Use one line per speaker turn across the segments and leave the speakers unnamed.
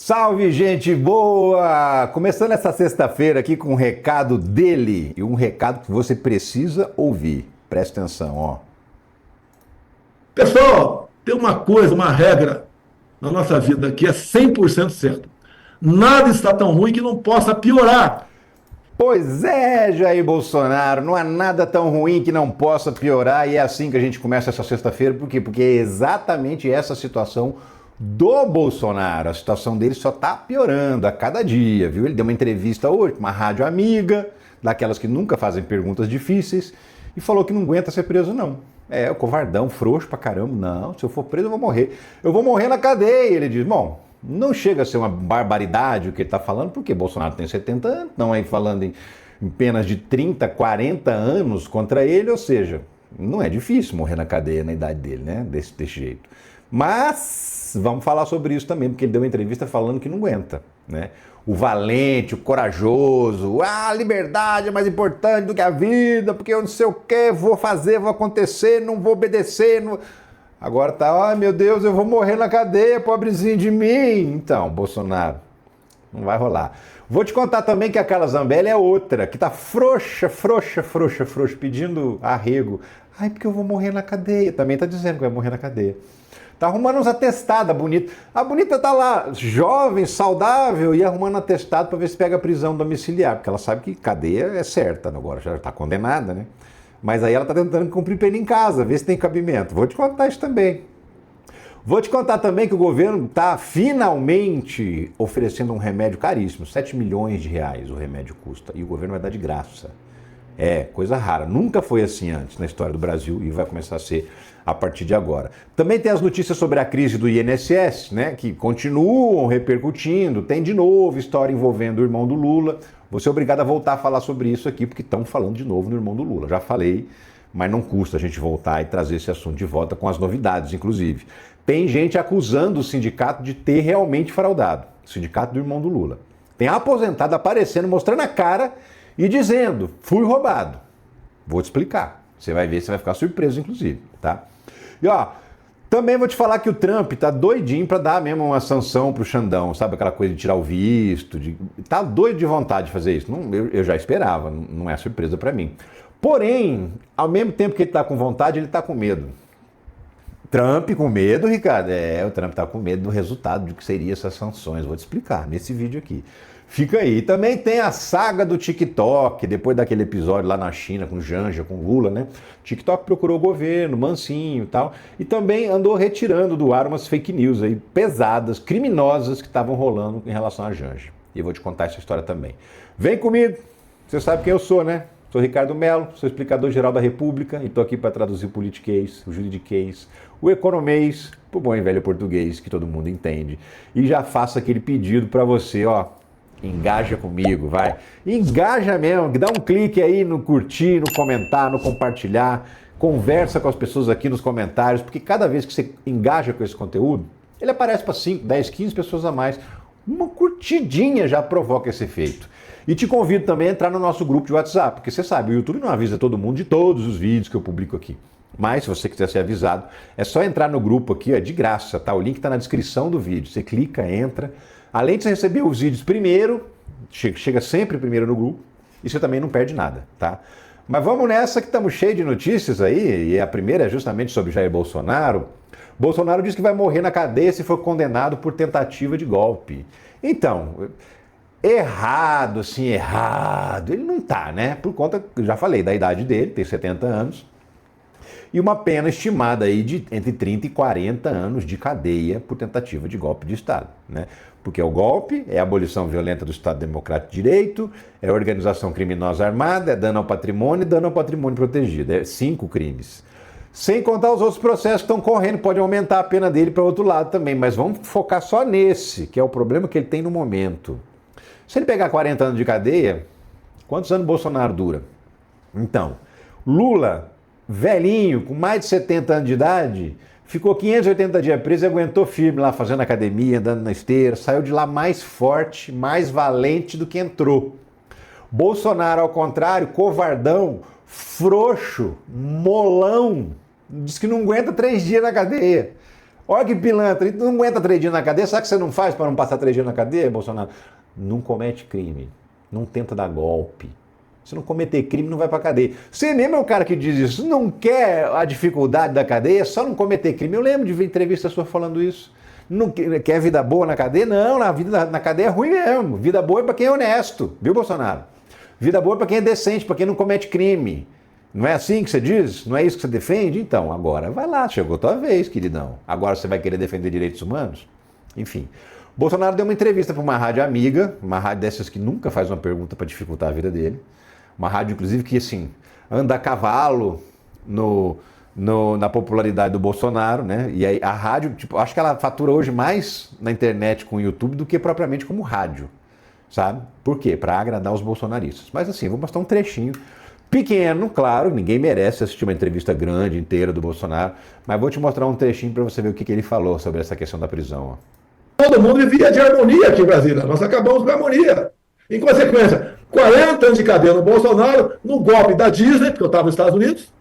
Salve, gente boa! Começando essa sexta-feira aqui com um recado dele e um recado que você precisa ouvir. Presta atenção, ó.
Pessoal, tem uma coisa, uma regra na nossa vida que é 100% certa. Nada está tão ruim que não possa piorar.
Pois é, Jair Bolsonaro, não há nada tão ruim que não possa piorar e é assim que a gente começa essa sexta-feira. Por quê? Porque é exatamente essa situação do Bolsonaro. A situação dele só tá piorando a cada dia, viu? Ele deu uma entrevista hoje com uma rádio amiga, daquelas que nunca fazem perguntas difíceis, e falou que não aguenta ser preso, não. É, o covardão, frouxo pra caramba. Não, se eu for preso eu vou morrer. Eu vou morrer na cadeia, ele diz. Bom, não chega a ser uma barbaridade o que ele está falando, porque Bolsonaro tem 70 anos, estão aí falando em penas de 30, 40 anos contra ele, ou seja, não é difícil morrer na cadeia na idade dele, né? Desse jeito. Mas vamos falar sobre isso também, porque ele deu uma entrevista falando que não aguenta, né? O valente, o corajoso, a liberdade é mais importante do que a vida, porque eu não sei o que, vou fazer, vou acontecer, não vou obedecer, não... Agora tá, ai meu Deus, eu vou morrer na cadeia, pobrezinho de mim. Então, Bolsonaro, não vai rolar. Vou te contar também que a Carla Zambelli é outra, que tá frouxa, pedindo arrego. Ai, porque eu vou morrer na cadeia. Também tá dizendo que vai morrer na cadeia. Tá arrumando uns atestados, a Bonita. A Bonita tá lá, jovem, saudável, e arrumando atestado para ver se pega a prisão domiciliar, porque ela sabe que cadeia é certa, agora já tá condenada, né? Mas aí ela está tentando cumprir pena em casa, ver se tem cabimento. Vou te contar isso também. Vou te contar também que o governo está finalmente oferecendo um remédio caríssimo. 7 milhões de reais o remédio custa. E o governo vai dar de graça. É, coisa rara. Nunca foi assim antes na história do Brasil e vai começar a ser a partir de agora. Também tem as notícias sobre a crise do INSS, né, que continuam repercutindo. Tem de novo história envolvendo o irmão do Lula. Vou ser obrigado a voltar a falar sobre isso aqui, porque estão falando de novo no irmão do Lula. Já falei, mas não custa a gente voltar e trazer esse assunto de volta com as novidades, inclusive. Tem gente acusando o sindicato de ter realmente fraudado. O sindicato do irmão do Lula. Tem aposentado aparecendo, mostrando a cara e dizendo, fui roubado. Vou te explicar. Você vai ver, você vai ficar surpreso, inclusive, tá? E ó, também vou te falar que o Trump tá doidinho para dar mesmo uma sanção pro Xandão, sabe? Aquela coisa de tirar o visto, tá doido de vontade de fazer isso. Não, eu já esperava, não é surpresa para mim. Porém, ao mesmo tempo que ele tá com vontade, ele tá com medo. Trump com medo, Ricardo? É, o Trump tá com medo do resultado de que seriam essas sanções. Vou te explicar nesse vídeo aqui. Fica aí. Também tem a saga do TikTok, depois daquele episódio lá na China com Janja, com Lula, né? TikTok procurou o governo, mansinho e tal, e também andou retirando do ar umas fake news aí pesadas, criminosas que estavam rolando em relação a Janja. E eu vou te contar essa história também. Vem comigo, você sabe quem eu sou, né? Sou Ricardo Mello, sou explicador-geral da República e estou aqui para traduzir o politiquês, o juridiquês, o economês, pro bom e velho português que todo mundo entende. E já faço aquele pedido para você, ó, engaja comigo, vai. Engaja mesmo, dá um clique aí no curtir, no comentar, no compartilhar, conversa com as pessoas aqui nos comentários, porque cada vez que você engaja com esse conteúdo, ele aparece para 5, 10, 15 pessoas a mais. Uma curtidinha já provoca esse efeito. E te convido também a entrar no nosso grupo de WhatsApp, porque você sabe, o YouTube não avisa todo mundo de todos os vídeos que eu publico aqui. Mas se você quiser ser avisado, é só entrar no grupo aqui, é de graça, tá? O link está na descrição do vídeo. Você clica, entra. Além de você receber os vídeos primeiro, chega sempre primeiro no grupo, e você também não perde nada, tá? Mas vamos nessa que estamos cheios de notícias aí, e a primeira é justamente sobre Jair Bolsonaro. Bolsonaro diz que vai morrer na cadeia se for condenado por tentativa de golpe. Então, errado, sim, errado, ele não tá, né? Por conta, já falei, da idade dele, tem 70 anos, e uma pena estimada aí de entre 30 e 40 anos de cadeia por tentativa de golpe de Estado, né? Porque o golpe é a abolição violenta do Estado Democrático de Direito, é organização criminosa armada, é dano ao patrimônio e dano ao patrimônio protegido. É 5 crimes. Sem contar os outros processos que estão correndo, pode aumentar a pena dele para outro lado também, mas vamos focar só nesse, que é o problema que ele tem no momento. Se ele pegar 40 anos de cadeia, quantos anos Bolsonaro dura? Então, Lula, velhinho, com mais de 70 anos de idade, ficou 580 dias preso e aguentou firme lá, fazendo academia, andando na esteira, saiu de lá mais forte, mais valente do que entrou. Bolsonaro, ao contrário, covardão, frouxo, molão, diz que não aguenta 3 dias na cadeia. Olha que pilantra, e tu não aguenta 3 dias na cadeia, sabe o que você não faz para não passar 3 dias na cadeia, Bolsonaro? Não comete crime, não tenta dar golpe. Se não cometer crime, não vai pra cadeia. Você mesmo é o cara que diz isso, não quer a dificuldade da cadeia, só não cometer crime. Eu lembro de ver entrevista sua falando isso. Não quer vida boa na cadeia? Não, a vida na cadeia é ruim mesmo. Vida boa é pra quem é honesto, viu, Bolsonaro? Vida boa é pra quem é decente, pra quem não comete crime. Não é assim que você diz? Não é isso que você defende? Então, agora vai lá, chegou a tua vez, queridão. Agora você vai querer defender direitos humanos? Enfim. Bolsonaro deu uma entrevista para uma rádio amiga, uma rádio dessas que nunca faz uma pergunta para dificultar a vida dele. Uma rádio, inclusive, que assim, anda a cavalo na popularidade do Bolsonaro, né? E aí a rádio, tipo, acho que ela fatura hoje mais na internet com o YouTube do que propriamente como rádio, sabe? Por quê? Para agradar os bolsonaristas. Mas assim, vou mostrar um trechinho pequeno, claro, ninguém merece assistir uma entrevista grande, inteira do Bolsonaro, mas vou te mostrar um trechinho para você ver o que ele falou sobre essa questão da prisão. Ó.
Todo mundo vivia de harmonia aqui em Brasília. Nós acabamos com a harmonia. Em consequência, 40 anos de cadeia no Bolsonaro, no golpe da Disney, porque eu estava nos Estados Unidos,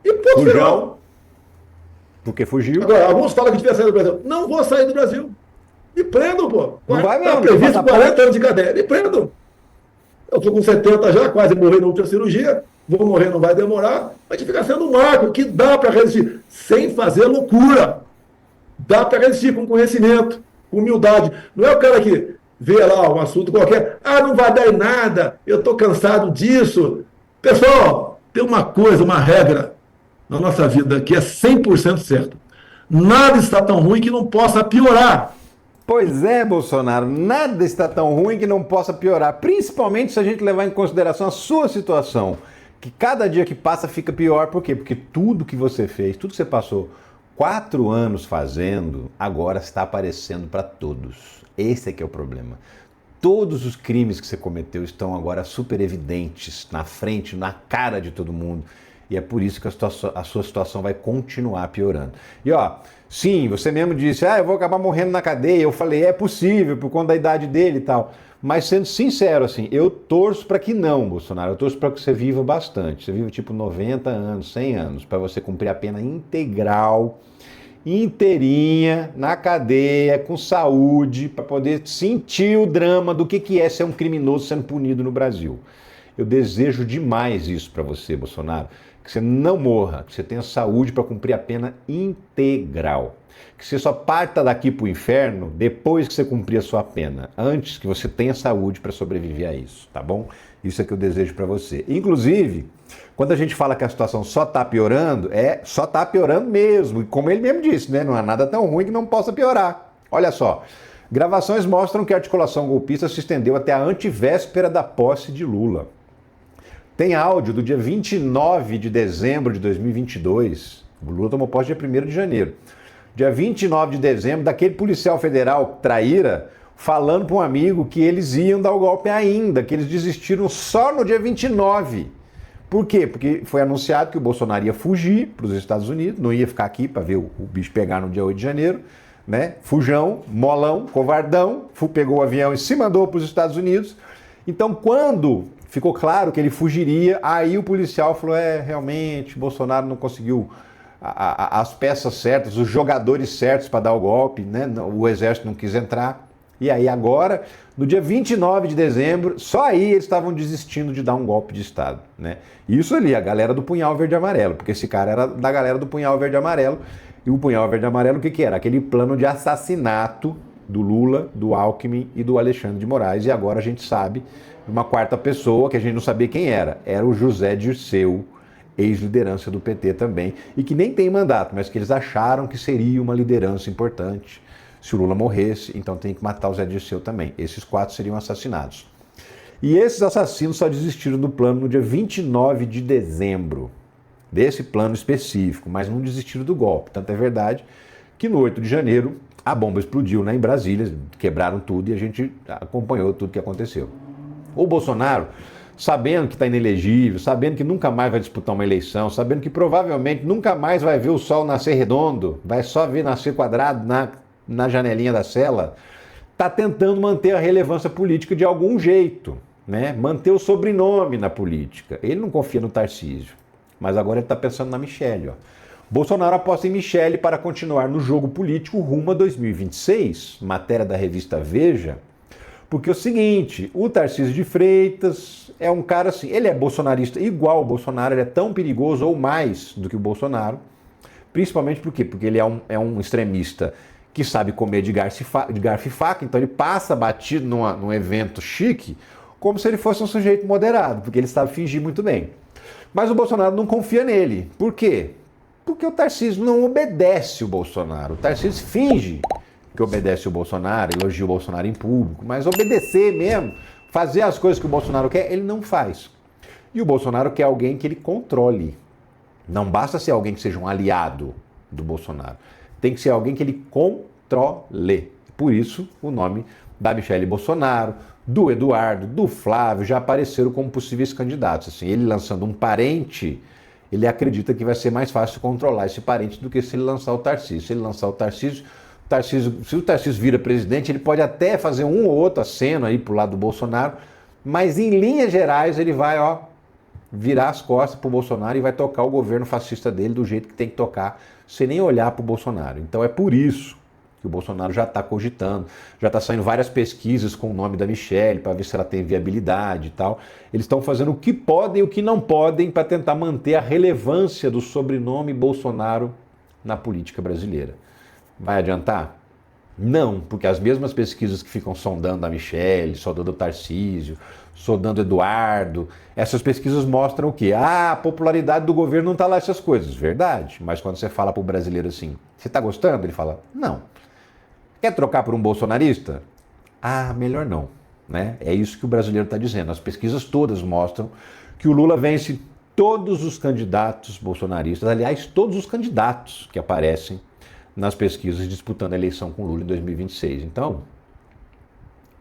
e ponto final.
Porque fugiu.
Agora, alguns falam que devia sair do Brasil. Não vou sair do Brasil. Me prendam, pô.
Não vai mesmo.
Está previsto 40 anos de cadeia. Me prendam. Eu estou com 70 já, quase morri na última cirurgia. Vou morrer, não vai demorar. Mas fica sendo um marco que dá para resistir. Sem fazer loucura. Dá para resistir com conhecimento, com humildade. Não é o cara que vê lá um assunto qualquer. Ah, não vai dar em nada. Eu estou cansado disso. Pessoal, tem uma coisa, uma regra na nossa vida que é 100% certo. Nada está tão ruim que não possa piorar.
Pois é, Bolsonaro, nada está tão ruim que não possa piorar, principalmente se a gente levar em consideração a sua situação, que cada dia que passa fica pior. Por quê? Porque tudo que você fez, tudo que você passou 4 anos fazendo, agora está aparecendo para todos. Esse é que é o problema. Todos os crimes que você cometeu estão agora super evidentes, na frente, na cara de todo mundo. E é por isso que a sua situação vai continuar piorando. E ó, sim, você mesmo disse, eu vou acabar morrendo na cadeia. Eu falei, é possível, por conta da idade dele e tal. Mas sendo sincero, assim, eu torço para que não, Bolsonaro. Eu torço para que você viva bastante. Você viva tipo 90 anos, 100 anos, para você cumprir a pena integral, inteirinha, na cadeia, com saúde, para poder sentir o drama do que é ser um criminoso sendo punido no Brasil. Eu desejo demais isso para você, Bolsonaro. Que você não morra, que você tenha saúde para cumprir a pena integral. Que você só parta daqui para o inferno depois que você cumprir a sua pena. Antes que você tenha saúde para sobreviver a isso, tá bom? Isso é que eu desejo para você. Inclusive, quando a gente fala que a situação só está piorando, só está piorando mesmo. E como ele mesmo disse, né? Não há nada tão ruim que não possa piorar. Olha só. Gravações mostram que a articulação golpista se estendeu até a antevéspera da posse de Lula. Tem áudio do dia 29 de dezembro de 2022. O Lula tomou posse dia 1º de janeiro. Dia 29 de dezembro, daquele policial federal traíra, falando para um amigo que eles iam dar o golpe ainda, que eles desistiram só no dia 29. Por quê? Porque foi anunciado que o Bolsonaro ia fugir para os Estados Unidos, não ia ficar aqui para ver o bicho pegar no dia 8 de janeiro, né? Fujão, molão, covardão, pegou o avião e se mandou para os Estados Unidos. Então, quando ficou claro que ele fugiria, aí o policial falou, realmente, Bolsonaro não conseguiu as peças certas, os jogadores certos para dar o golpe, né? O exército não quis entrar. E aí agora, no dia 29 de dezembro, só aí eles estavam desistindo de dar um golpe de Estado, né? Isso ali, a galera do Punhal Verde e Amarelo, porque esse cara era da galera do Punhal Verde e Amarelo. E o Punhal Verde e Amarelo, o que era? Aquele plano de assassinato do Lula, do Alckmin e do Alexandre de Moraes. E agora a gente sabe uma quarta pessoa que a gente não sabia quem era. Era o José Dirceu, ex-liderança do PT também, e que nem tem mandato, mas que eles acharam que seria uma liderança importante se o Lula morresse, então tem que matar o Zé Dirceu também. Esses 4 seriam assassinados. E esses assassinos só desistiram do plano no dia 29 de dezembro, desse plano específico, mas não desistiram do golpe. Tanto é verdade que no 8 de janeiro a bomba explodiu, né, em Brasília, quebraram tudo e a gente acompanhou tudo que aconteceu. O Bolsonaro, sabendo que está inelegível, sabendo que nunca mais vai disputar uma eleição, sabendo que provavelmente nunca mais vai ver o sol nascer redondo, vai só ver nascer quadrado na janelinha da cela, está tentando manter a relevância política de algum jeito, né? Manter o sobrenome na política. Ele não confia no Tarcísio, mas agora ele está pensando na Michelle. Ó. Bolsonaro aposta em Michele para continuar no jogo político rumo a 2026, matéria da revista Veja, porque é o seguinte, o Tarcísio de Freitas é um cara assim, ele é bolsonarista igual ao Bolsonaro, ele é tão perigoso ou mais do que o Bolsonaro, principalmente por quê? Porque ele é um extremista que sabe comer de garfo e faca, então ele passa batido num evento chique, como se ele fosse um sujeito moderado, porque ele sabe fingir muito bem. Mas o Bolsonaro não confia nele. Por quê? Porque o Tarcísio não obedece o Bolsonaro. O Tarcísio finge que obedece o Bolsonaro, elogia o Bolsonaro em público, mas obedecer mesmo, fazer as coisas que o Bolsonaro quer, ele não faz. E o Bolsonaro quer alguém que ele controle. Não basta ser alguém que seja um aliado do Bolsonaro. Tem que ser alguém que ele controle. Por isso, o nome da Michele Bolsonaro, do Eduardo, do Flávio, já apareceram como possíveis candidatos. Assim, ele lançando um parente, ele acredita que vai ser mais fácil controlar esse parente do que se ele lançar o Tarcísio. Se ele lançar o Tarcísio, se o Tarcísio vira presidente, ele pode até fazer um ou outro aceno aí pro lado do Bolsonaro, mas em linhas gerais ele vai, virar as costas pro Bolsonaro e vai tocar o governo fascista dele do jeito que tem que tocar, sem nem olhar pro Bolsonaro. Então é por isso que o Bolsonaro já está cogitando, já está saindo várias pesquisas com o nome da Michele para ver se ela tem viabilidade e tal. Eles estão fazendo o que podem e o que não podem para tentar manter a relevância do sobrenome Bolsonaro na política brasileira. Vai adiantar? Não, porque as mesmas pesquisas que ficam sondando a Michele, sondando o Tarcísio, sondando o Eduardo, essas pesquisas mostram o quê? A popularidade do governo não está lá essas coisas. Verdade, mas quando você fala para o brasileiro assim, você está gostando? Ele fala, não. Quer trocar por um bolsonarista? Melhor não. Né? É isso que o brasileiro está dizendo. As pesquisas todas mostram que o Lula vence todos os candidatos bolsonaristas, aliás, todos os candidatos que aparecem nas pesquisas disputando a eleição com o Lula em 2026. Então,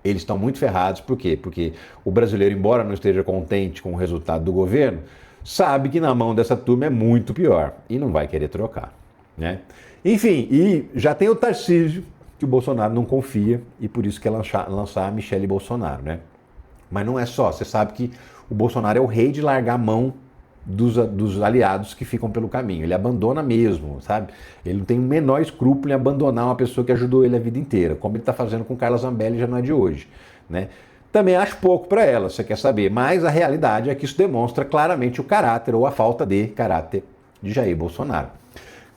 eles estão muito ferrados. Por quê? Porque o brasileiro, embora não esteja contente com o resultado do governo, sabe que na mão dessa turma é muito pior e não vai querer trocar. Né? Enfim, e já tem o Tarcísio, que o Bolsonaro não confia e por isso quer lançar a Michele Bolsonaro, né? Mas não é só, você sabe que o Bolsonaro é o rei de largar a mão dos aliados que ficam pelo caminho. Ele abandona mesmo, sabe? Ele não tem o menor escrúpulo em abandonar uma pessoa que ajudou ele a vida inteira, como ele está fazendo com Carla Zambelli, já não é de hoje, né? Também acho pouco para ela, você quer saber, mas a realidade é que isso demonstra claramente o caráter ou a falta de caráter de Jair Bolsonaro.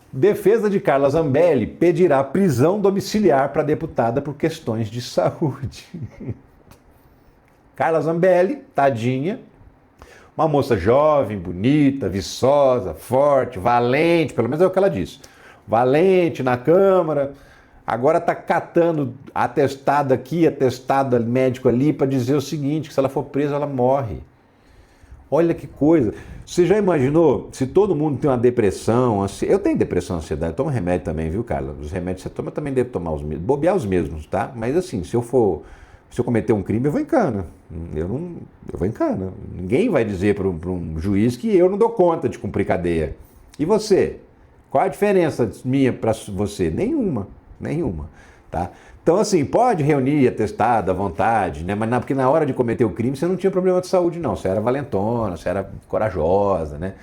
Defesa de Carla Zambelli pedirá prisão domiciliar para a deputada por questões de saúde. Carla Zambelli, tadinha, uma moça jovem, bonita, viçosa, forte, valente, pelo menos é o que ela disse. Valente na Câmara, agora está catando atestado aqui, atestado médico ali para dizer o seguinte, que se ela for presa ela morre. Olha que coisa. Você já imaginou se todo mundo tem uma depressão? Eu tenho depressão, ansiedade, eu tomo remédio também, viu, Carla? Os remédios que você toma, eu também devo tomar os mesmos, bobear os mesmos, tá? Mas assim, se eu cometer um crime, eu vou em cana. Eu vou em cana. Ninguém vai dizer para um juiz que eu não dou conta de cumprir cadeia. E você? Qual a diferença minha para você? Nenhuma, tá? Então, assim, pode reunir atestado à vontade, né? Mas porque na hora de cometer o crime você não tinha problema de saúde, não. Você era valentona, você era corajosa, né?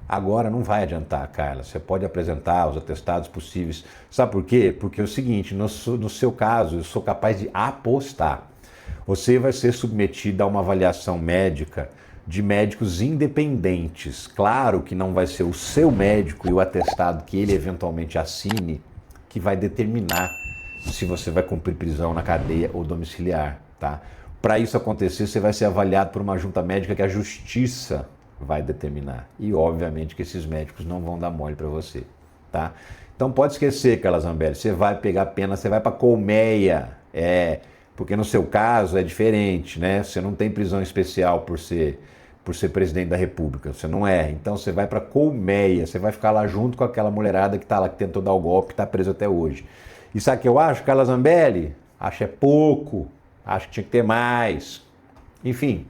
Agora não vai adiantar, Carla. Você pode apresentar os atestados possíveis. Sabe por quê? Porque é o seguinte, no seu caso, eu sou capaz de apostar. Você vai ser submetido a uma avaliação médica de médicos independentes. Claro que não vai ser o seu médico e o atestado que ele eventualmente assine que vai determinar se você vai cumprir prisão na cadeia ou domiciliar, tá? Para isso acontecer, você vai ser avaliado por uma junta médica que a justiça vai determinar. E, obviamente, que esses médicos não vão dar mole para você, tá? Então, pode esquecer, Carla Zambelli, você vai pegar pena, você vai para colmeia, porque no seu caso é diferente, né? Você não tem prisão especial por ser presidente da República, você não é. Então, você vai para colmeia, você vai ficar lá junto com aquela mulherada que tá lá, que tentou dar o golpe, que tá presa até hoje. E sabe o que eu acho, Carla Zambelli? Acho é pouco, acho que tinha que ter mais. Enfim,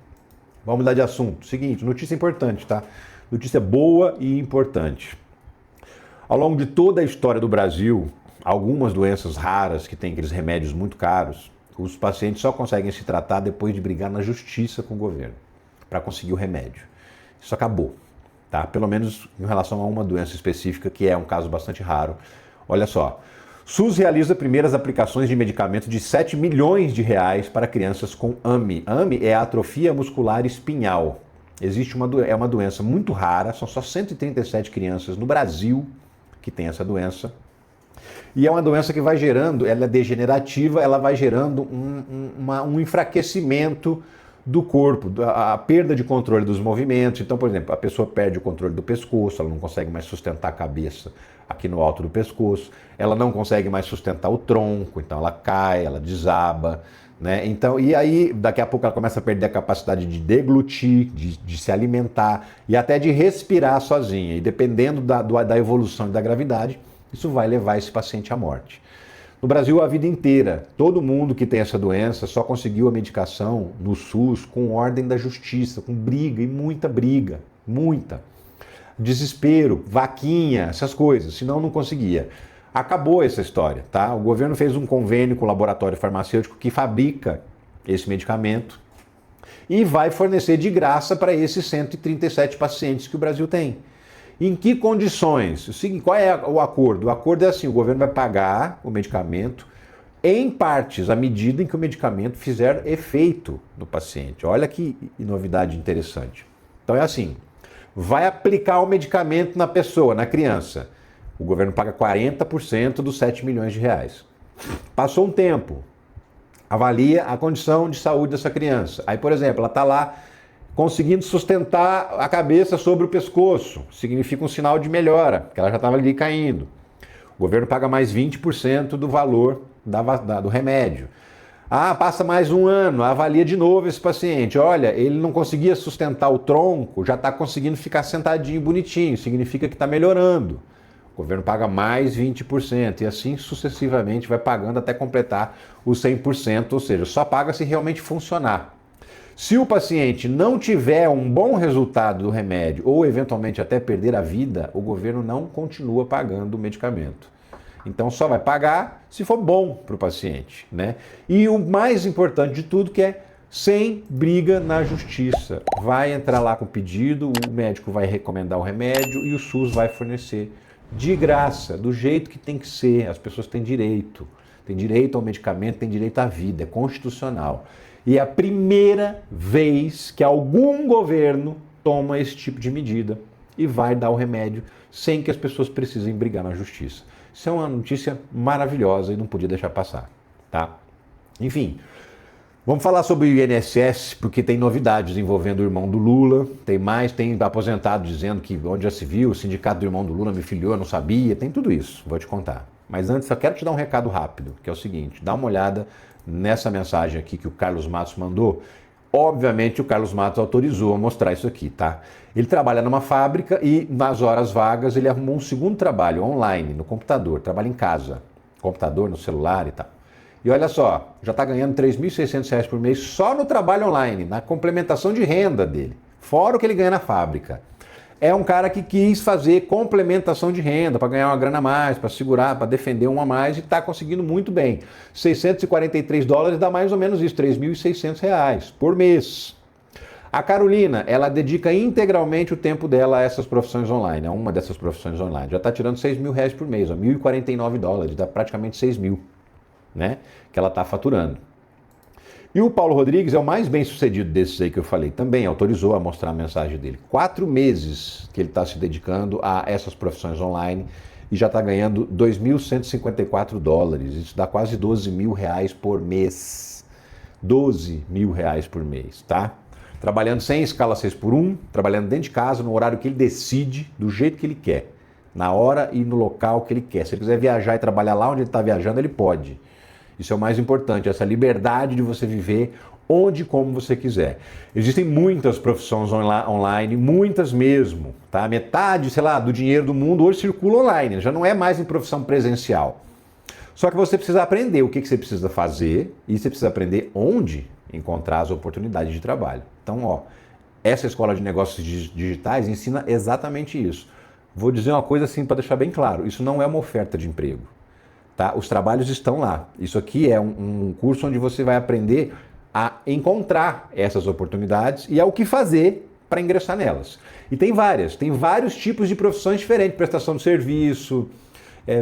vamos mudar de assunto. Seguinte, notícia importante, tá? Notícia boa e importante. Ao longo de toda a história do Brasil, algumas doenças raras que têm aqueles remédios muito caros, os pacientes só conseguem se tratar depois de brigar na justiça com o governo para conseguir o remédio. Isso acabou. tá? Pelo menos em relação a uma doença específica, que é um caso bastante raro. Olha só, SUS realiza primeiras aplicações de medicamento de 7 milhões de reais para crianças com AMI. AMI é a atrofia muscular espinhal. Existe é uma doença muito rara, são só 137 crianças no Brasil que tem essa doença. E é uma doença que vai gerando, ela é degenerativa, ela vai gerando um enfraquecimento do corpo, a perda de controle dos movimentos. Então, por exemplo, a pessoa perde o controle do pescoço, ela não consegue mais sustentar a cabeça aqui no alto do pescoço, ela não consegue mais sustentar o tronco, então ela cai, ela desaba, né? Então, e aí, daqui a pouco ela começa a perder a capacidade de deglutir, de se alimentar e até de respirar sozinha. E dependendo da evolução e da gravidade, isso vai levar esse paciente à morte. No Brasil, a vida inteira, todo mundo que tem essa doença só conseguiu a medicação no SUS com ordem da justiça, com briga e muita briga, muita. Desespero, vaquinha, essas coisas, senão não conseguia. Acabou essa história, tá? O governo fez um convênio com o laboratório farmacêutico que fabrica esse medicamento e vai fornecer de graça para esses 137 pacientes que o Brasil tem. Em que condições? Qual é o acordo? O acordo é assim, o governo vai pagar o medicamento em partes, à medida em que o medicamento fizer efeito no paciente. Olha que novidade interessante. Então é assim, vai aplicar o medicamento na pessoa, na criança. O governo paga 40% dos 7 milhões de reais. Passou um tempo, avalia a condição de saúde dessa criança. Aí, por exemplo, ela está lá conseguindo sustentar a cabeça sobre o pescoço, significa um sinal de melhora, porque ela já estava ali caindo. O governo paga mais 20% do valor do remédio. Ah, passa mais um ano, avalia de novo esse paciente. Olha, ele não conseguia sustentar o tronco, já está conseguindo ficar sentadinho, bonitinho, significa que está melhorando. O governo paga mais 20% e assim sucessivamente vai pagando até completar os 100%, ou seja, só paga se realmente funcionar. Se o paciente não tiver um bom resultado do remédio ou eventualmente até perder a vida, o governo não continua pagando o medicamento. Então só vai pagar se for bom para o paciente, né? E o mais importante de tudo que é sem briga na justiça. Vai entrar lá com o pedido, o médico vai recomendar o remédio e o SUS vai fornecer de graça, do jeito que tem que ser. As pessoas têm direito ao medicamento, têm direito à vida, é constitucional. E é a primeira vez que algum governo toma esse tipo de medida e vai dar o remédio sem que as pessoas precisem brigar na justiça. Isso é uma notícia maravilhosa e não podia deixar passar, tá? Enfim, vamos falar sobre o INSS, porque tem novidades envolvendo o irmão do Lula, tem aposentado dizendo que onde já se viu, o sindicato do irmão do Lula me filiou, eu não sabia, tem tudo isso, vou te contar. Mas antes, só quero te dar um recado rápido, que é o seguinte, dá uma olhada nessa mensagem aqui que o Carlos Matos mandou. Obviamente o Carlos Matos autorizou a mostrar isso aqui, tá? Ele trabalha numa fábrica e nas horas vagas ele arrumou um segundo trabalho online, no computador, trabalha em casa, computador, no celular e tal. E olha só, já está ganhando R$ 3.600 por mês só no trabalho online, na complementação de renda dele, fora o que ele ganha na fábrica. É um cara que quis fazer complementação de renda para ganhar uma grana a mais, para segurar, para defender um a mais e está conseguindo muito bem. $643 dá mais ou menos isso, R$ 3.600 por mês. A Carolina, ela dedica integralmente o tempo dela a essas profissões online, a uma dessas profissões online. Já está tirando R$ 6.000 por mês, $1.049, dá praticamente 6 mil, né, que ela está faturando. E o Paulo Rodrigues é o mais bem sucedido desses aí que eu falei, também autorizou a mostrar a mensagem dele. 4 meses que ele está se dedicando a essas profissões online e já está ganhando $2.154, isso dá quase R$ 12 mil por mês. R$ 12 mil por mês, tá? Trabalhando sem escala 6x1, trabalhando dentro de casa, no horário que ele decide, do jeito que ele quer, na hora e no local que ele quer. Se ele quiser viajar e trabalhar lá onde ele está viajando, ele pode. Isso é o mais importante, essa liberdade de você viver onde e como você quiser. Existem muitas profissões online, muitas mesmo, tá? Metade, sei lá, do dinheiro do mundo hoje circula online, já não é mais em profissão presencial. Só que você precisa aprender o que você precisa fazer e você precisa aprender onde encontrar as oportunidades de trabalho. Então, ó, essa escola de negócios digitais ensina exatamente isso. Vou dizer uma coisa assim para deixar bem claro, isso não é uma oferta de emprego. Tá? Os trabalhos estão lá. Isso aqui é um curso onde você vai aprender a encontrar essas oportunidades e ao que fazer para ingressar nelas. E tem vários tipos de profissões diferentes, prestação de serviço,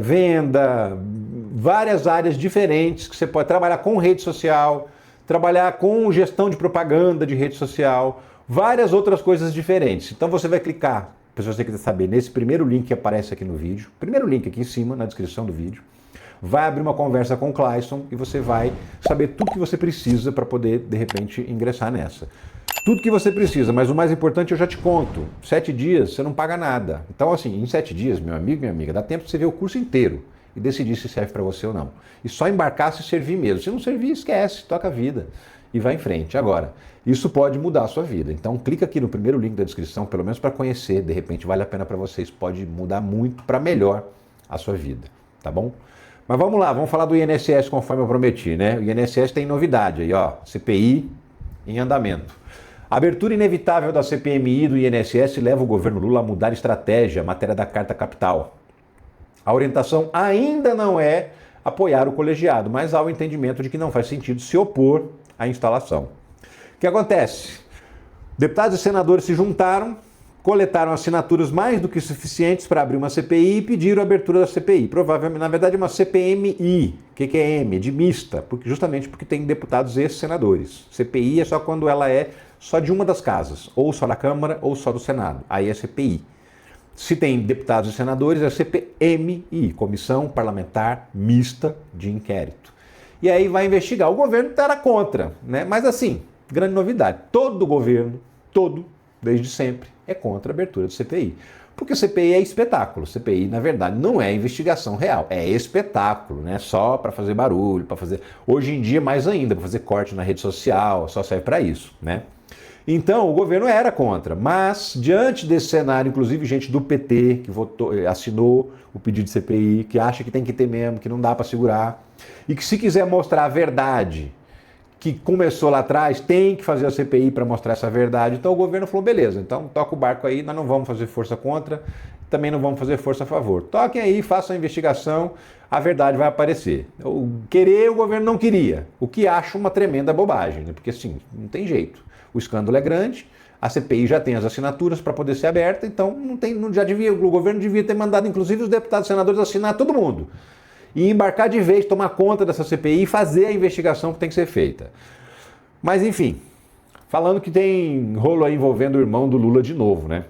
venda, várias áreas diferentes que você pode trabalhar com rede social, trabalhar com gestão de propaganda de rede social, várias outras coisas diferentes. Então você vai clicar, se você quiser saber, nesse primeiro link que aparece aqui no vídeo, primeiro link aqui em cima, na descrição do vídeo, vai abrir uma conversa com o Clayson e você vai saber tudo que você precisa para poder, de repente, ingressar nessa. Tudo que você precisa, mas o mais importante eu já te conto. 7 dias você não paga nada. Então, assim, em 7 dias, meu amigo, minha amiga, dá tempo de você ver o curso inteiro e decidir se serve para você ou não. E só embarcar se servir mesmo. Se não servir, esquece, toca a vida e vai em frente. Agora, isso pode mudar a sua vida. Então, clica aqui no primeiro link da descrição, pelo menos para conhecer. De repente, vale a pena para vocês. Pode mudar muito para melhor a sua vida, tá bom? Mas vamos lá, vamos falar do INSS conforme eu prometi, né? O INSS tem novidade aí, ó, CPI em andamento. A abertura inevitável da CPMI do INSS leva o governo Lula a mudar estratégia, matéria da Carta Capital. A orientação ainda não é apoiar o colegiado, mas há o entendimento de que não faz sentido se opor à instalação. O que acontece? Deputados e senadores se juntaram, coletaram assinaturas mais do que suficientes para abrir uma CPI e pediram a abertura da CPI. Provavelmente, na verdade, uma CPMI. O que é M? De mista, justamente porque tem deputados e senadores. CPI é só quando ela é só de uma das casas, ou só da Câmara ou só do Senado. Aí é CPI. Se tem deputados e senadores, é CPMI, Comissão Parlamentar Mista de Inquérito. E aí vai investigar. O governo era contra, né? Mas assim, grande novidade, todo governo, desde sempre, é contra a abertura do CPI. Porque CPI é espetáculo. CPI, na verdade, não é investigação real, é espetáculo, né? Só para fazer barulho, para fazer... Hoje em dia, mais ainda, para fazer corte na rede social, só serve para isso, né? Então, o governo era contra, mas diante desse cenário, inclusive gente do PT que votou, assinou o pedido de CPI, que acha que tem que ter mesmo, que não dá para segurar, e que se quiser mostrar a verdade que começou lá atrás, tem que fazer a CPI para mostrar essa verdade. Então o governo falou, beleza, então toca o barco aí, nós não vamos fazer força contra, também não vamos fazer força a favor. Toquem aí, façam a investigação, a verdade vai aparecer. O governo não queria, o que acho uma tremenda bobagem, né? Porque assim, não tem jeito. O escândalo é grande, a CPI já tem as assinaturas para poder ser aberta, então o governo devia ter mandado inclusive os deputados e senadores assinar todo mundo. E embarcar de vez, tomar conta dessa CPI e fazer a investigação que tem que ser feita. Mas enfim, falando que tem rolo aí envolvendo o irmão do Lula de novo, né?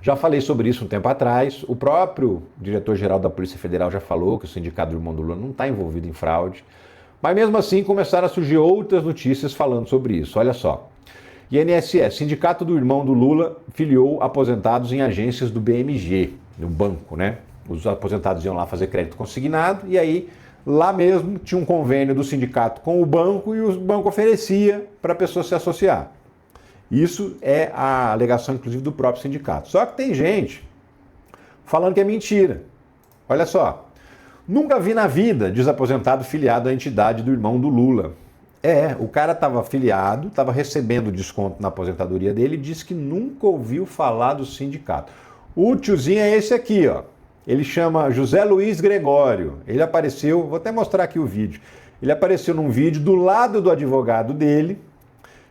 Já falei sobre isso um tempo atrás, o próprio diretor-geral da Polícia Federal já falou que o sindicato do irmão do Lula não está envolvido em fraude, mas mesmo assim começaram a surgir outras notícias falando sobre isso, olha só. INSS, sindicato do irmão do Lula, filiou aposentados em agências do BMG, no banco, né? Os aposentados iam lá fazer crédito consignado e aí lá mesmo tinha um convênio do sindicato com o banco e o banco oferecia para a pessoa se associar. Isso é a alegação, inclusive, do próprio sindicato. Só que tem gente falando que é mentira. Olha só, nunca vi na vida desaposentado filiado à entidade do irmão do Lula. O cara estava afiliado, estava recebendo desconto na aposentadoria dele e disse que nunca ouviu falar do sindicato. O tiozinho é esse aqui, ó. Ele chama José Luiz Gregório. Ele apareceu, vou até mostrar aqui o vídeo. Ele apareceu num vídeo do lado do advogado dele,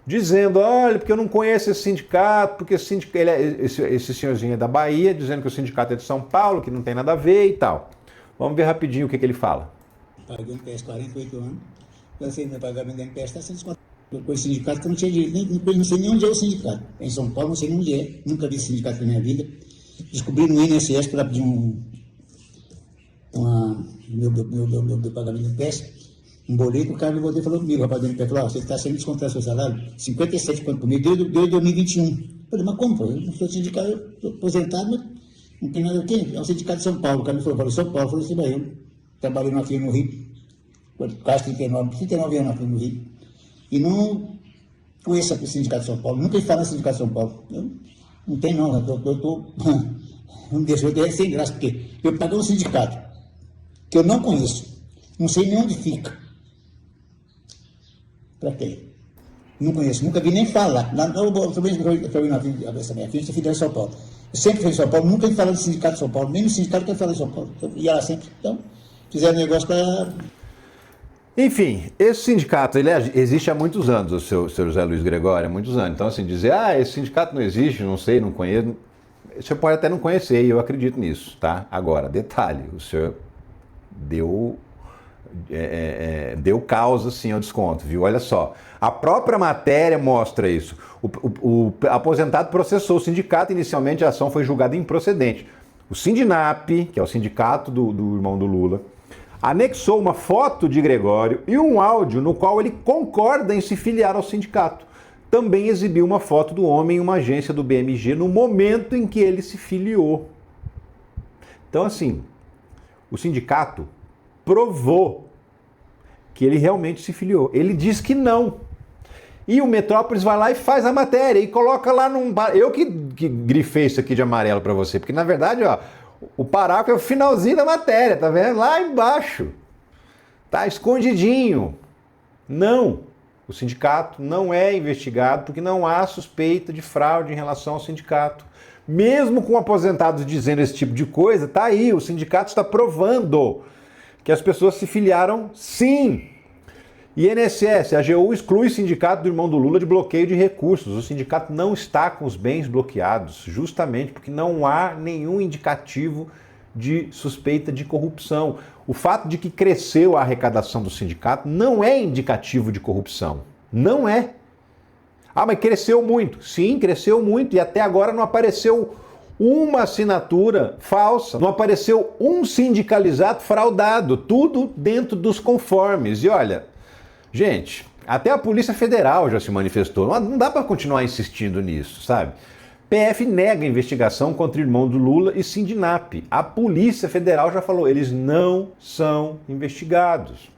dizendo, olha, porque eu não conheço esse sindicato, porque esse senhorzinho é da Bahia, dizendo que o sindicato é de São Paulo, que não tem nada a ver e tal. Vamos ver rapidinho o que ele fala.
Paguei MPS 48 anos. Eu sei meu pagamento da MPS está sendo descontado com esse sindicato, que eu não tinha direito, não sei nem onde é o sindicato. Em São Paulo, não sei nem onde é. Nunca vi sindicato na minha vida. Descobri no INSS para pedir meu pagamento do MPS, um boleto, o cara me voltou e falou comigo, o rapaz do MPS falou, você está sendo descontado seu salário, 57 quanto por mês, deu em 2021. Eu falei, mas como? Eu não sou sindicato, eu estou aposentado, mas não tem nada a ver. É um sindicato de São Paulo. O cara me falou, São Paulo, eu falei, sim, eu trabalhei numa firma no Rio, quase 39 anos na firma no Rio, e não conheço o sindicato de São Paulo, nunca falo no sindicato de São Paulo. Não tem não, não deixou de sem graça, porque eu paguei um sindicato que eu não conheço, não sei nem onde fica. Para quê? Não conheço, nunca vi nem falar. Eu também na minha filha, fui em São Paulo. Eu sempre fui em São Paulo, nunca vi falar do sindicato de São Paulo, nem no sindicato que eu falei em São Paulo. Eu ia lá sempre, então, fizeram negócio para...
Enfim, esse sindicato, existe há muitos anos, o seu José Luiz Gregório, há muitos anos. Então, assim, dizer, esse sindicato não existe, não sei, não conheço, você pode até não conhecer, e eu acredito nisso, tá? Agora, detalhe, o senhor deu causa, sim, ao desconto, viu? Olha só, a própria matéria mostra isso. O aposentado processou o sindicato, inicialmente a ação foi julgada improcedente. O Sindinap, que é o sindicato do irmão do Lula, anexou uma foto de Gregório e um áudio no qual ele concorda em se filiar ao sindicato. Também exibiu uma foto do homem em uma agência do BMG no momento em que ele se filiou. Então, assim, o sindicato provou que ele realmente se filiou. Ele diz que não. E o Metrópolis vai lá e faz a matéria e coloca lá num... Eu que grifei isso aqui de amarelo para você, porque na verdade, ó, o parágrafo é o finalzinho da matéria, tá vendo? Lá embaixo. Tá escondidinho. Não. O sindicato não é investigado porque não há suspeita de fraude em relação ao sindicato. Mesmo com aposentados dizendo esse tipo de coisa, tá aí, o sindicato está provando que as pessoas se filiaram sim. INSS, a AGU exclui o sindicato do irmão do Lula de bloqueio de recursos. O sindicato não está com os bens bloqueados, justamente porque não há nenhum indicativo de suspeita de corrupção. O fato de que cresceu a arrecadação do sindicato não é indicativo de corrupção. Não é. Mas cresceu muito. Sim, cresceu muito e até agora não apareceu uma assinatura falsa, não apareceu um sindicalizado fraudado, tudo dentro dos conformes. E olha, gente, até a Polícia Federal já se manifestou, não dá para continuar insistindo nisso, sabe? PF nega a investigação contra o irmão do Lula e Sindinap. A Polícia Federal já falou, eles não são investigados.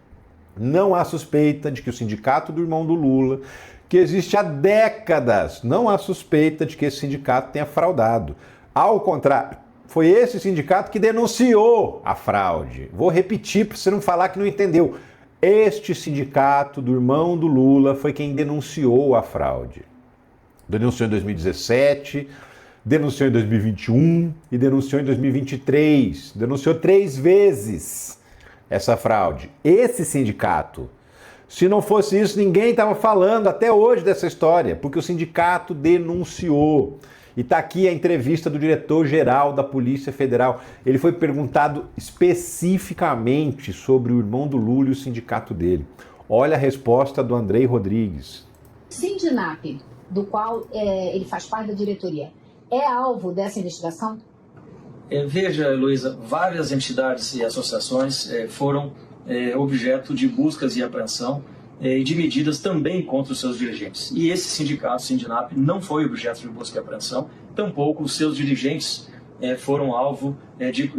Não há suspeita de que o sindicato do irmão do Lula, que existe há décadas, não há suspeita de que esse sindicato tenha fraudado. Ao contrário, foi esse sindicato que denunciou a fraude. Vou repetir para você não falar que não entendeu. Este sindicato do irmão do Lula foi quem denunciou a fraude. Denunciou em 2017, denunciou em 2021 e denunciou em 2023. Denunciou 3 vezes essa fraude. Esse sindicato. Se não fosse isso, ninguém estava falando até hoje dessa história, porque o sindicato denunciou. E está aqui a entrevista do diretor-geral da Polícia Federal. Ele foi perguntado especificamente sobre o irmão do Lula e o sindicato dele. Olha a resposta do Andrei Rodrigues.
Sindinap, do qual ele faz parte da diretoria, é alvo dessa investigação?
Veja, Heloísa, várias entidades e associações foram objeto de buscas e apreensão e de medidas também contra os seus dirigentes. E esse sindicato, Sindinap, não foi objeto de busca e apreensão, tampouco os seus dirigentes foram alvo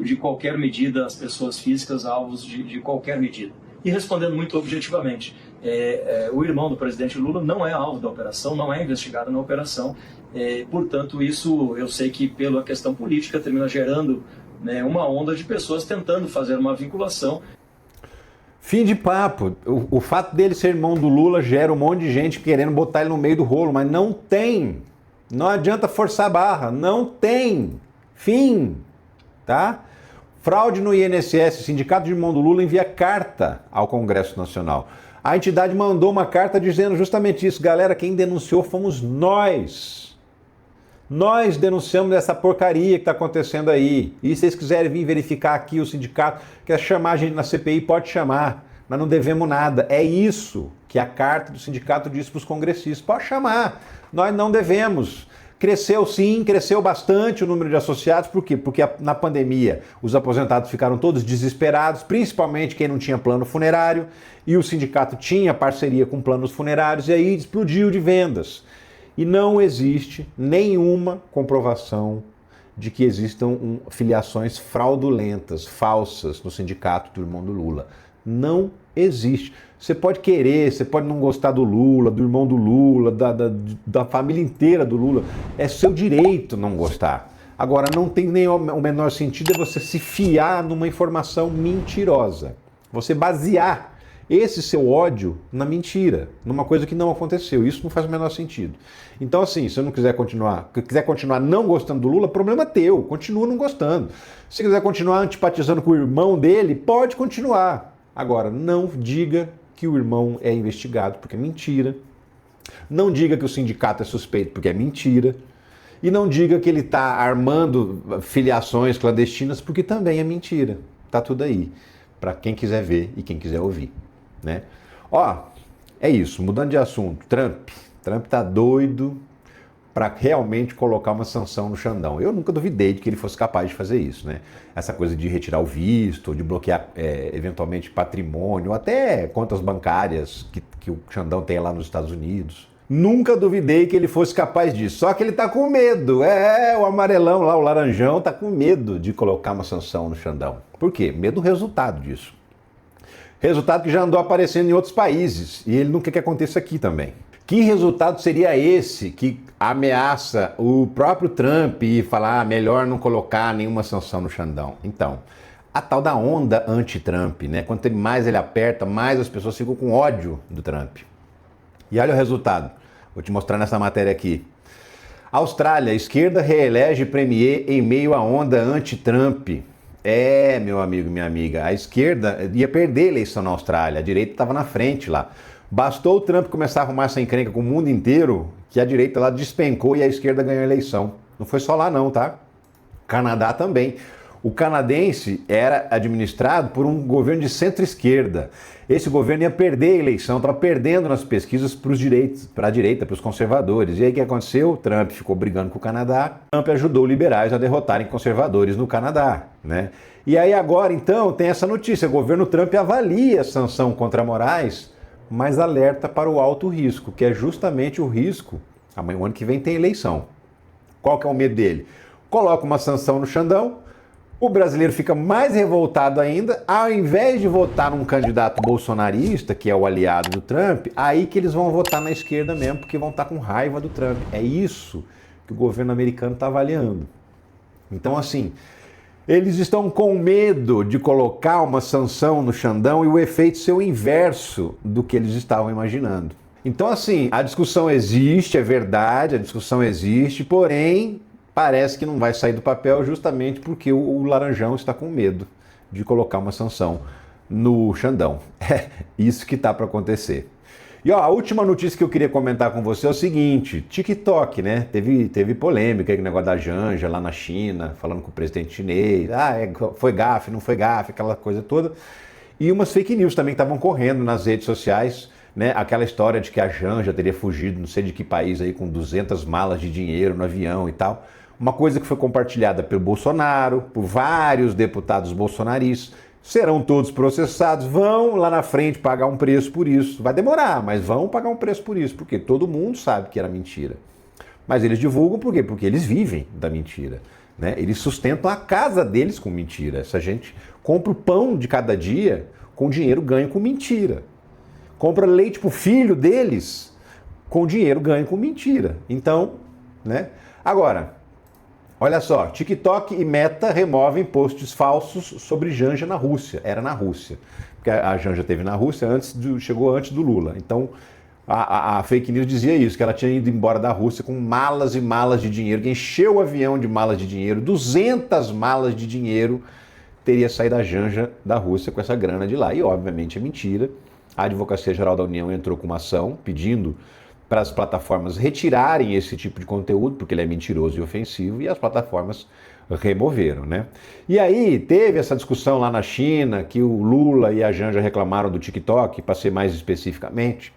de qualquer medida, as pessoas físicas alvos de qualquer medida. E respondendo muito objetivamente, o irmão do presidente Lula não é alvo da operação, não é investigado na operação, portanto isso eu sei que pela questão política termina gerando uma onda de pessoas tentando fazer uma vinculação.
Fim de papo. O fato dele ser irmão do Lula gera um monte de gente querendo botar ele no meio do rolo, mas não tem. Não adianta forçar a barra, não tem. Fim. Tá? Fraude no INSS, o Sindicato de Irmão do Lula envia carta ao Congresso Nacional. A entidade mandou uma carta dizendo justamente isso. Galera, quem denunciou fomos nós. Nós denunciamos essa porcaria que está acontecendo aí. E se vocês quiserem vir verificar aqui o sindicato, quer chamar a gente na CPI, pode chamar. Nós não devemos nada. É isso que a carta do sindicato disse para os congressistas. Pode chamar. Nós não devemos. Cresceu sim, cresceu bastante o número de associados. Por quê? Porque na pandemia os aposentados ficaram todos desesperados, principalmente quem não tinha plano funerário, e o sindicato tinha parceria com planos funerários, e aí explodiu de vendas. E não existe nenhuma comprovação de que existam filiações fraudulentas, falsas no sindicato do irmão do Lula. Não existe. Você pode querer, você pode não gostar do Lula, do irmão do Lula, da família inteira do Lula. É seu direito não gostar. Agora, não tem nem o menor sentido você se fiar numa informação mentirosa. Você basear esse seu ódio na mentira, numa coisa que não aconteceu. Isso não faz o menor sentido. Então, assim, se você não quiser continuar não gostando do Lula, problema teu, continua não gostando. Se quiser continuar antipatizando com o irmão dele, pode continuar. Agora, não diga que o irmão é investigado, porque é mentira. Não diga que o sindicato é suspeito, porque é mentira. E não diga que ele está armando filiações clandestinas, porque também é mentira. Tá tudo aí, para quem quiser ver e quem quiser ouvir, né? Ó, é isso, mudando de assunto, Trump tá doido para realmente colocar uma sanção no Xandão. Eu nunca duvidei de que ele fosse capaz de fazer isso, né? Essa coisa de retirar o visto, de bloquear eventualmente patrimônio, até contas bancárias que o Xandão tem lá nos Estados Unidos. Nunca duvidei que ele fosse capaz disso, só que ele tá com medo. O amarelão lá, o laranjão, tá com medo de colocar uma sanção no Xandão. Por quê? Medo do resultado disso. Resultado que já andou aparecendo em outros países e ele não quer que aconteça aqui também. Que resultado seria esse que ameaça o próprio Trump e falar melhor não colocar nenhuma sanção no Xandão? Então, a tal da onda anti-Trump, né? Quanto mais ele aperta, mais as pessoas ficam com ódio do Trump. E olha o resultado. Vou te mostrar nessa matéria aqui. Austrália, esquerda reelege premier em meio à onda anti-Trump. Meu amigo, minha amiga, a esquerda ia perder a eleição na Austrália, a direita estava na frente lá. Bastou o Trump começar a arrumar essa encrenca com o mundo inteiro, que a direita lá despencou e a esquerda ganhou a eleição. Não foi só lá não, tá? Canadá também. O canadense era administrado por um governo de centro-esquerda. Esse governo ia perder a eleição, estava perdendo nas pesquisas para a direita, para os conservadores. E aí o que aconteceu? O Trump ficou brigando com o Canadá. Trump ajudou liberais a derrotarem conservadores no Canadá, né? E aí agora, então, tem essa notícia. O governo Trump avalia a sanção contra Moraes, mas alerta para o alto risco, que é justamente o risco. Amanhã, o ano que vem, tem eleição. Qual que é o medo dele? Coloca uma sanção no Xandão, o brasileiro fica mais revoltado ainda, ao invés de votar num candidato bolsonarista, que é o aliado do Trump, aí que eles vão votar na esquerda mesmo, porque vão estar com raiva do Trump. É isso que o governo americano está avaliando. Então, assim, eles estão com medo de colocar uma sanção no Xandão e o efeito ser o inverso do que eles estavam imaginando. Então, assim, a discussão existe, é verdade, a discussão existe, porém parece que não vai sair do papel justamente porque o Laranjão está com medo de colocar uma sanção no Xandão. É isso que está para acontecer. E ó, a última notícia que eu queria comentar com você é o seguinte: TikTok, né? Teve polêmica aí com o negócio da Janja lá na China, falando com o presidente chinês. Foi gafe, não foi gafe, aquela coisa toda. E umas fake news também estavam correndo nas redes sociais, né? Aquela história de que a Janja teria fugido não sei de que país aí com 200 malas de dinheiro no avião e tal. Uma coisa que foi compartilhada pelo Bolsonaro, por vários deputados bolsonaristas. Serão todos processados, vão lá na frente pagar um preço por isso. Vai demorar, mas vão pagar um preço por isso, porque todo mundo sabe que era mentira. Mas eles divulgam por quê? Porque eles vivem da mentira, né? Eles sustentam a casa deles com mentira. Essa gente compra o pão de cada dia com dinheiro ganho com mentira. Compra leite pro filho deles com dinheiro ganho com mentira. Então, né? Agora, olha só, TikTok e Meta removem posts falsos sobre Janja na Rússia. Era na Rússia, porque a Janja esteve na Rússia, chegou antes do Lula. Então, a fake news dizia isso, que ela tinha ido embora da Rússia com malas e malas de dinheiro, que encheu o avião de malas de dinheiro, 200 malas de dinheiro teria saído da Janja da Rússia com essa grana de lá. E, obviamente, é mentira. A Advocacia Geral da União entrou com uma ação pedindo para as plataformas retirarem esse tipo de conteúdo, porque ele é mentiroso e ofensivo, e as plataformas removeram, né? E aí teve essa discussão lá na China, que o Lula e a Janja reclamaram do TikTok, para ser mais especificamente,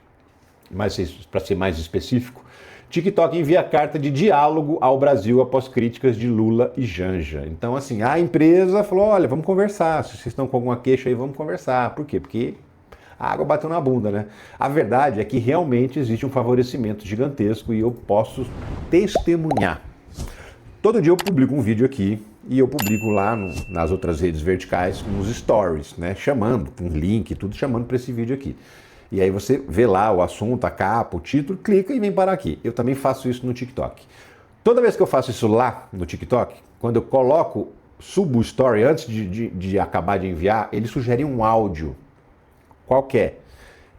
para ser mais específico, TikTok envia carta de diálogo ao Brasil após críticas de Lula e Janja. Então, assim, a empresa falou, olha, vamos conversar, se vocês estão com alguma queixa aí, vamos conversar. Por quê? Porque a água bateu na bunda, né? A verdade é que realmente existe um favorecimento gigantesco e eu posso testemunhar. Todo dia eu publico um vídeo aqui e eu publico lá nas outras redes verticais, nos stories, né? Chamando, com link, tudo chamando para esse vídeo aqui. E aí você vê lá o assunto, a capa, o título, clica e vem parar aqui. Eu também faço isso no TikTok. Toda vez que eu faço isso lá no TikTok, quando eu subo o story antes de acabar de enviar, ele sugere um áudio qualquer.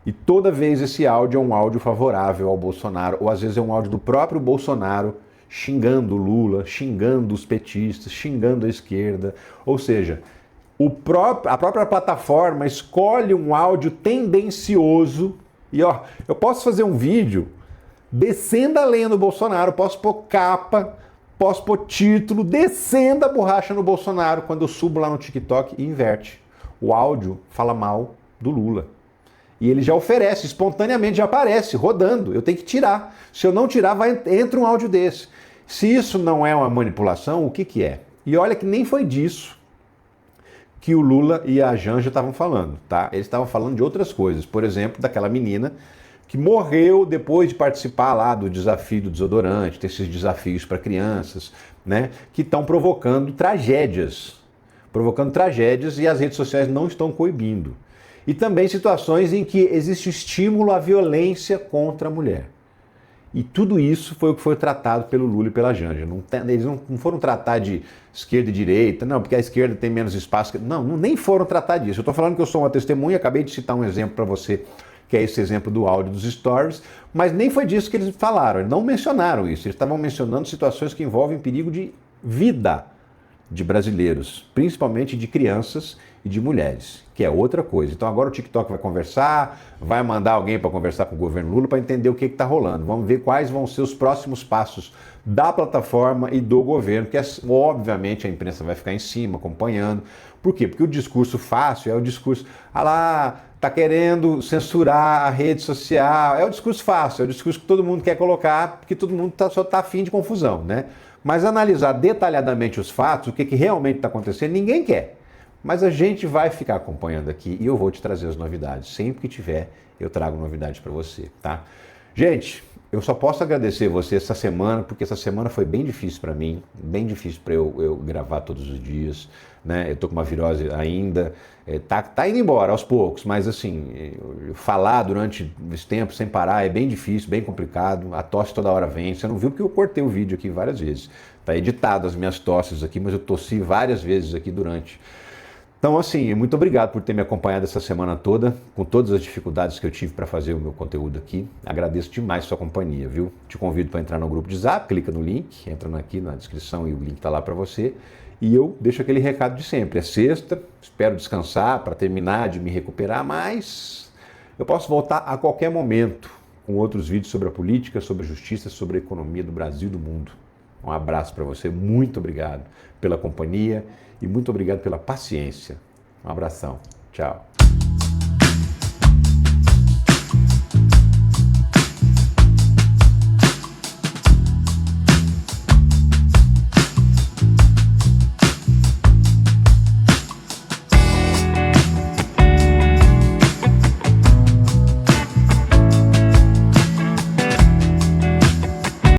E toda vez esse áudio é um áudio favorável ao Bolsonaro, ou às vezes é um áudio do próprio Bolsonaro xingando o Lula, xingando os petistas, xingando a esquerda. Ou seja, a própria plataforma escolhe um áudio tendencioso e ó, eu posso fazer um vídeo descendo a lenha no Bolsonaro, posso pôr capa, posso pôr título, descendo a borracha no Bolsonaro, quando eu subo lá no TikTok e inverte. O áudio fala mal do Lula. E ele já oferece, espontaneamente já aparece, rodando. Eu tenho que tirar. Se eu não tirar, entra um áudio desse. Se isso não é uma manipulação, o que que é? E olha que nem foi disso que o Lula e a Janja estavam falando, tá? Eles estavam falando de outras coisas. Por exemplo, daquela menina que morreu depois de participar lá do desafio do desodorante, desses desafios para crianças, né? Que estão provocando tragédias e as redes sociais não estão coibindo. E também situações em que existe estímulo à violência contra a mulher. E tudo isso foi o que foi tratado pelo Lula e pela Janja. Eles não foram tratar de esquerda e direita, não, porque a esquerda tem menos espaço. Não, nem foram tratar disso. Eu estou falando que eu sou uma testemunha, acabei de citar um exemplo para você, que é esse exemplo do áudio dos stories, mas nem foi disso que eles falaram, eles não mencionaram isso. Eles estavam mencionando situações que envolvem perigo de vida de brasileiros, principalmente de crianças e de mulheres, que é outra coisa. Então agora o TikTok vai conversar, vai mandar alguém para conversar com o governo Lula para entender o que está rolando. Vamos ver quais vão ser os próximos passos da plataforma e do governo, que obviamente a imprensa vai ficar em cima, acompanhando. Por quê? Porque o discurso fácil é o discurso, tá querendo censurar a rede social, é o discurso fácil, é o discurso que todo mundo quer colocar, porque todo mundo só está afim de confusão, né? Mas analisar detalhadamente os fatos, o que realmente está acontecendo, ninguém quer. Mas a gente vai ficar acompanhando aqui e eu vou te trazer as novidades. Sempre que tiver, eu trago novidades para você, tá? Gente, eu só posso agradecer você essa semana, porque essa semana foi bem difícil para mim, bem difícil para eu gravar todos os dias, né? Eu tô com uma virose ainda, tá indo embora aos poucos, mas assim, falar durante esse tempo sem parar é bem difícil, bem complicado, a tosse toda hora vem. Você não viu porque eu cortei o vídeo aqui várias vezes, tá editado as minhas tosses aqui, mas eu tossi várias vezes aqui durante. Então, assim, muito obrigado por ter me acompanhado essa semana toda, com todas as dificuldades que eu tive para fazer o meu conteúdo aqui. Agradeço demais a sua companhia, viu? Te convido para entrar no grupo de Zap, clica no link, entra aqui na descrição e o link está lá para você. E eu deixo aquele recado de sempre. É sexta, espero descansar para terminar de me recuperar, mas eu posso voltar a qualquer momento com outros vídeos sobre a política, sobre a justiça, sobre a economia do Brasil e do mundo. Um abraço para você, muito obrigado pela companhia e muito obrigado pela paciência. Um abração, tchau.